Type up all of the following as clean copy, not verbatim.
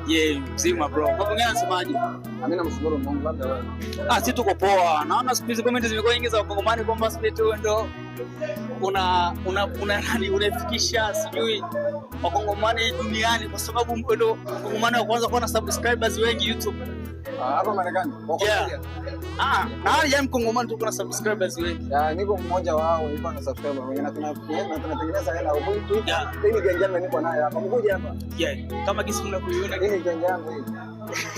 Yeah, mzima bro. Mambo gani unasemaje? Mimi namshukuru Mungu, labda wewe. Si tuko poa. Naona siku hizi comment zimekuwa nyingi za Wakongomani kwamba sisi tu ndo unafikisha sijui Wakongomani duniani kwa sababu ndo Wakongomani wa kwanza kuwa na subscribers wengi YouTube. Hapa Marekani. Ya Mkongomani tu kuna subscribers wengi. Niko mmoja wao hivyo na subscriber wengi na tunatengeneza hela huko. Hii gang yangu niko nayo hapa. Mkuja hapa. Kama kisi mnakuiona hii gang yangu hii.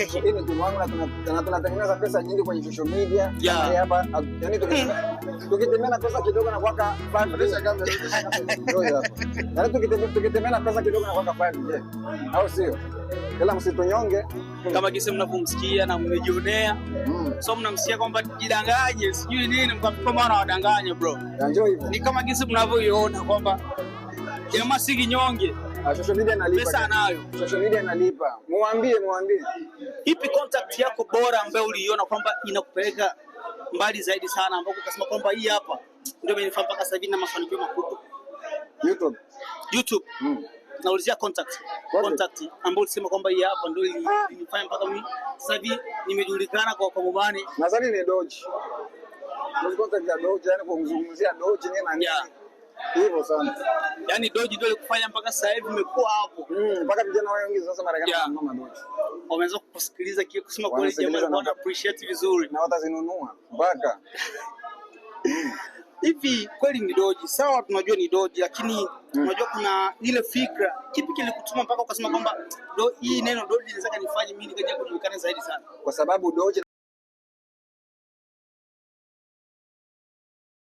Hii ni timu yangu na tunatengeneza pesa nyingi kwenye social media. Hapa yani tukitembea pesa kidogo na kuweka 5. Yani tukitembea pesa kidogo na kuweka 5. Au sio? Ila msitunyonge kama kisi mnavyomsikia na mmejionea. So mnamsikia kwamba jidanganye sijui nini mkafikiri maana wadanganye bro. Njoo hivyo. Ni kama kisi mnavyoiona kwamba jamaa si kinyonge. Social media inalipa. Pesa anayo. Social media inalipa. Muambie. Ipi contact yako bora ambayo uliiona kwamba inakupeleka mbali zaidi sana ambapo ukasema kwamba hii hapa ndio imenifaa mpaka sasa hivi na mafanikio makubwa? YouTube. Naulizia contact ambayo ulisema kwamba hii hapa ndio ilinifanya mpaka mimi sasa hivi nimejulikana kwa Wakongomani. Nadhani ni Doge. Ndio contact ya Doge, yani kumzungumzia Doge nini na nini. Hivyo sana. Yaani Doge ndio ilikufanya mpaka sasa hivi umekuwa hapo. Mpaka vijana wengi sasa Marekani wananunua Doge. Wameanza kusikiliza kile kusema kweli jamaa wana appreciate vizuri na watazinunua mpaka. Hivi kweli ni Doge? Sawa, tunajua ni Doge lakini unajua kuna ile fikra. Kipi kilikutuma mpaka ukasema kwamba hii neno Doge inaweza kanifanya mimi nikaja kujulikana zaidi sana? Kwa sababu Doge